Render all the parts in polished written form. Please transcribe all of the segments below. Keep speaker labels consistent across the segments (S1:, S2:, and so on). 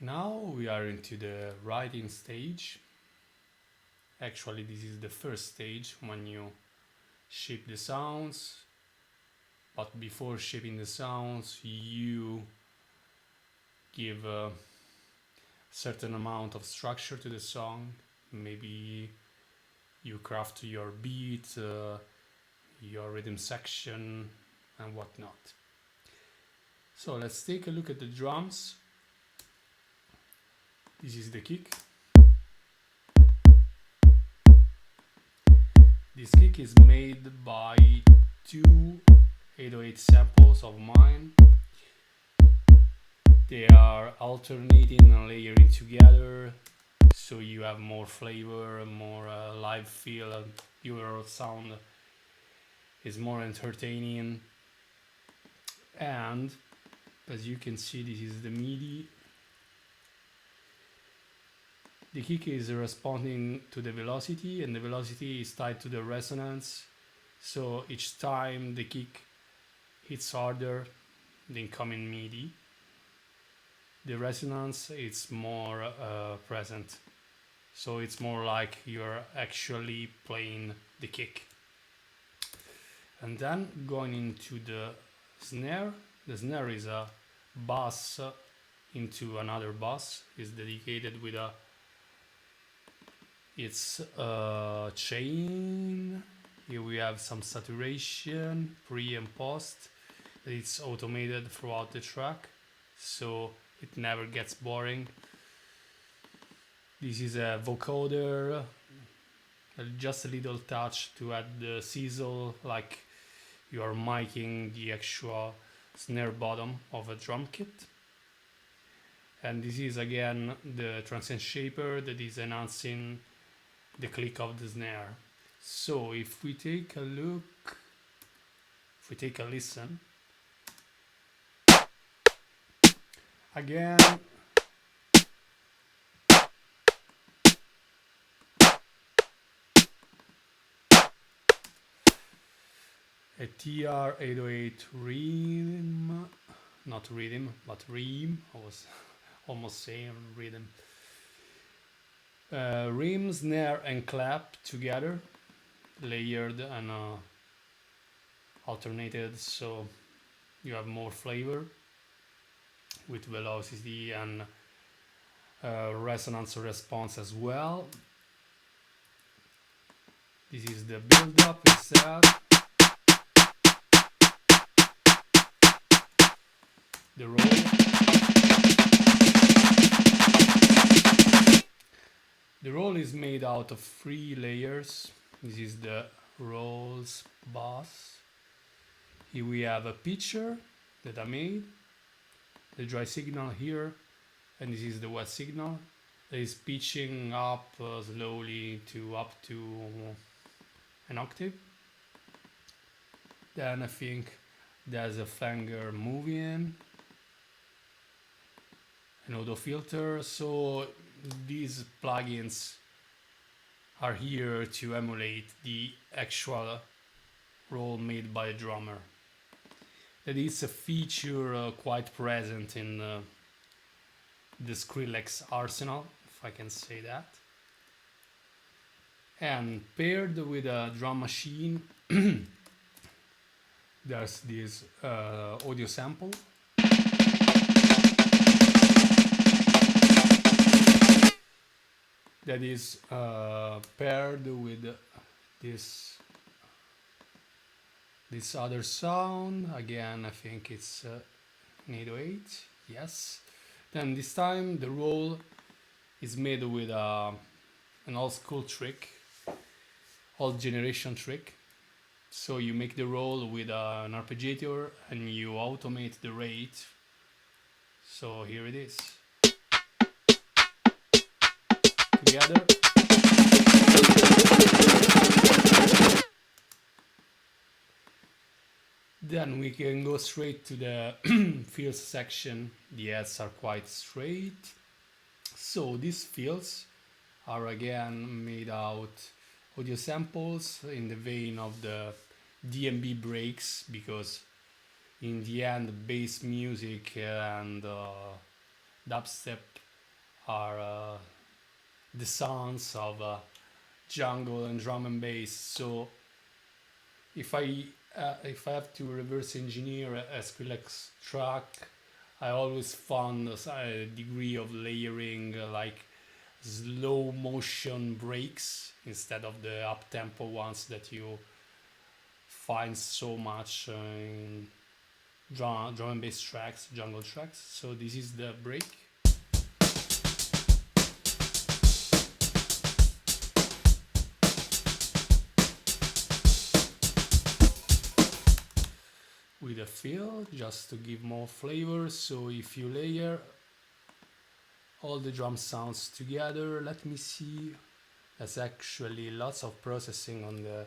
S1: Now we are into the writing stage. Actually, this is the first stage when you ship the sounds, but before shipping the sounds, you give a certain amount of structure to the song. Maybe you craft your beat, your rhythm section, and whatnot. So let's take a look at the drums. This is the kick. This kick is made by two 808 samples of mine. They are alternating and layering together, so you have more flavor, more live feel, and your sound is more entertaining. And as you can see, this is the MIDI. The kick is responding to the velocity, and the velocity is tied to the resonance. So each time the kick hits harder, the incoming MIDI, the resonance is more present. So it's more like you're actually playing the kick. And then going into the snare is a bass into another bass. It's dedicated with its chain. Here we have some saturation, pre and post. It's automated throughout the track, so it never gets boring. This is a vocoder, just a little touch to add the sizzle, like you are miking the actual snare bottom of a drum kit. And this is again the transient shaper that is enhancing the click of the snare. So if we take a look, if we take a listen, again, a TR-808 rhythm, not rhythm, but rhythm. I was almost saying rhythm. Rim, snare, and clap together, layered and alternated, so you have more flavor with velocity and resonance response as well. This is the build up instead. The roll. The roll is made out of 3 layers. This is the rolls bass. Here we have a pitcher that I made, the dry signal here, and this is the wet signal that is pitching up slowly to up to an octave. Then I think there's a flanger moving, an auto filter. So these plugins are here to emulate the actual roll made by a drummer. That is a feature quite present in the Skrillex arsenal, if I can say that. And paired with a drum machine, there's this audio sample. That is paired with this other sound. Again, I think it's an 808. Yes. Then this time the roll is made with an old school trick, old generation trick. So you make the roll with an arpeggiator and you automate the rate. So here it is. Together. Then we can go straight to the fills section. The heads are quite straight. So these fills are again made out audio samples in the vein of the D&B breaks, because in the end bass music and dubstep are the sounds of jungle and drum and bass. So if I have to reverse engineer a Skrillex track, I always found a degree of layering, like slow motion breaks instead of the up tempo ones that you find so much in drum and bass tracks, jungle tracks. So this is the break. With a fill just to give more flavor. So if you layer all the drum sounds together, let me see, there's actually lots of processing on the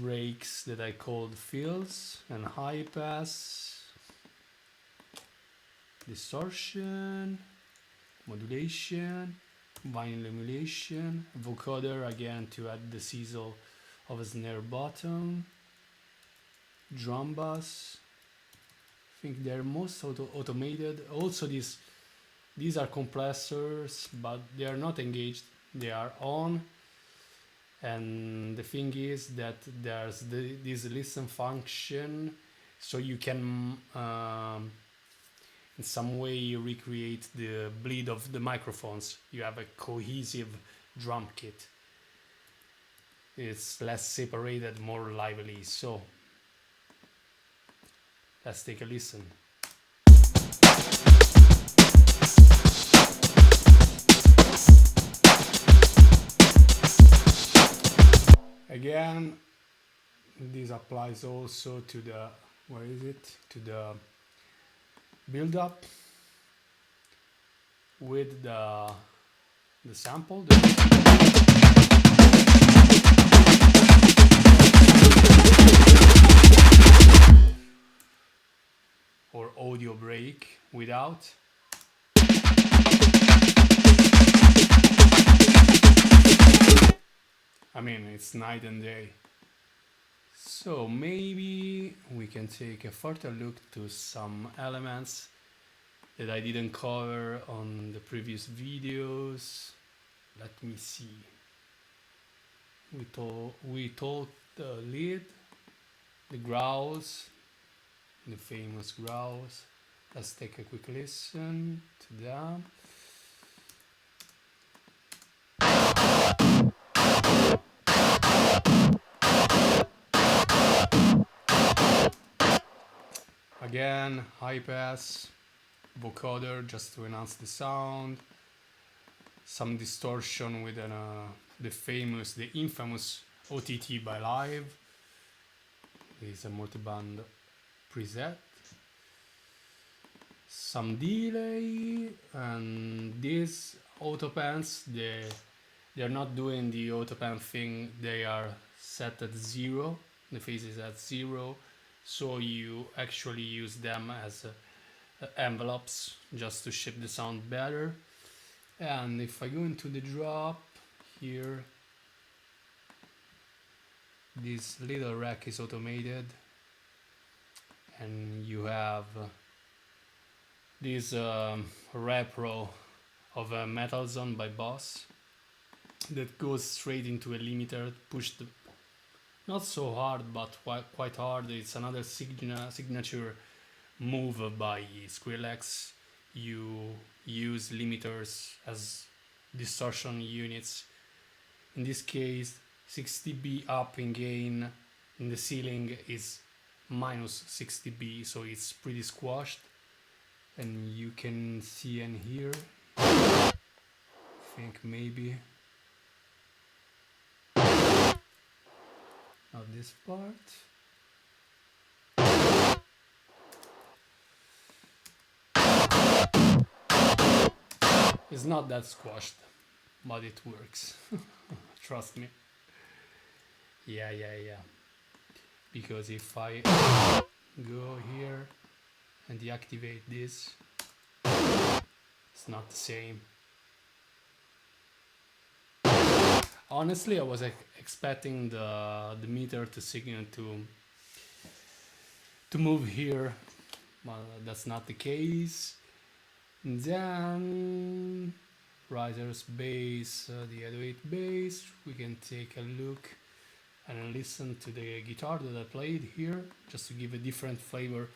S1: breaks that I called fills, and high pass, distortion, modulation, vinyl emulation, vocoder again to add the sizzle of a snare bottom, drum bass. I think they're most automated. Also these are compressors, but they are not engaged, they are on. And the thing is that there's this listen function, so you can in some way recreate the bleed of the microphones. You have a cohesive drum kit. It's less separated, more lively. So let's take a listen. Again, this applies also to the, where is it? To the build up with the sample. Or audio break without. I mean, it's night and day. So maybe we can take a further look to some elements that I didn't cover on the previous videos. Let me see. We talked the lead, the growls, the famous growls. Let's take a quick listen to them. Again, high pass, vocoder just to enhance the sound, some distortion with the infamous OTT by Live. This is a multiband preset. Some delay, and these auto pans, they're not doing the auto pan thing, they are set at 0, the phase is at 0, so you actually use them as envelopes just to shape the sound better. And if I go into the drop here, this little rack is automated, and you have this repro of a Metal Zone by Boss that goes straight into a limiter, pushed not so hard but quite hard. It's another signature move by Skrillex. You use limiters as distortion units. In this case, 6 dB up in gain in the ceiling is minus 6 dB, so it's pretty squashed. And you can see and hear, I think maybe not this part. It's not that squashed, but it works. Trust me. Yeah. Because if I go here and deactivate this, it's not the same. Honestly, I was expecting the meter to signal to move here, but that's not the case. And then riser's bass, the 808 bass, we can take a look and listen to the guitar that I played here just to give a different flavor.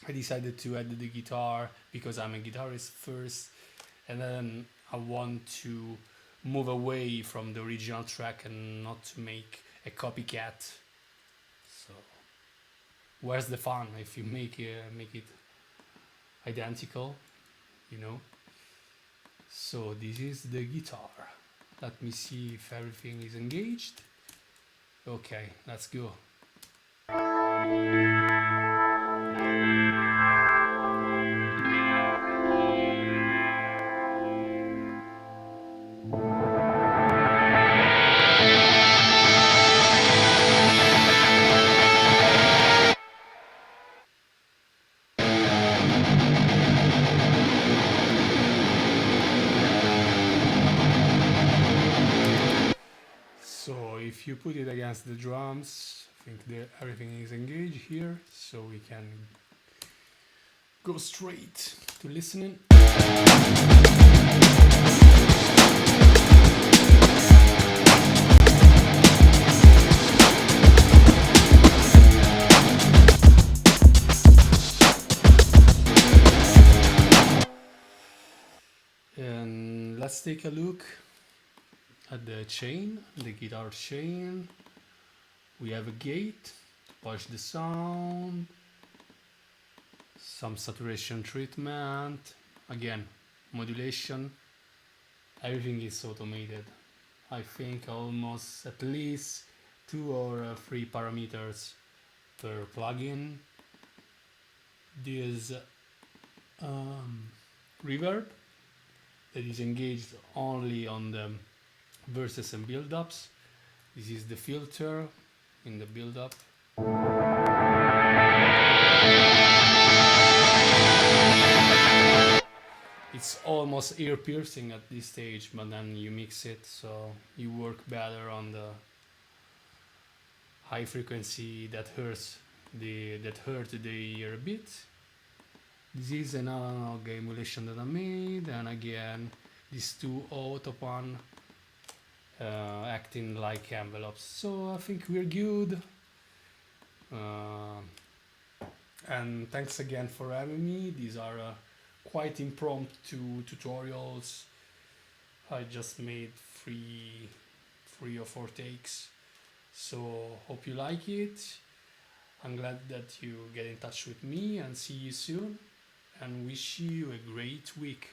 S1: I decided to add the guitar because I'm a guitarist first, and then I want to move away from the original track and not to make a copycat. So where's the fun if you make it identical, you know? So this is the guitar. Let me see if everything is engaged. Okay, let's go. So if you put it against the drums, I think everything is engaged here, so we can go straight to listening. And let's take a look at the chain, the guitar chain. We have a gate to push the sound, some saturation treatment, again, modulation. Everything is automated. I think almost at least 2 or 3 parameters per plugin. This reverb that is engaged only on the verses and build-ups. This is the filter in the build-up. It's almost ear-piercing at this stage, but then you mix it so you work better on the high frequency that hurt the ear a bit. This is an analog emulation that I made, and again, these two autopan acting like envelopes. So I think we're good. And thanks again for having me. These are quite impromptu tutorials. I just made three or four takes. So hope you like it. I'm glad that you get in touch with me, and see you soon, and wish you a great week.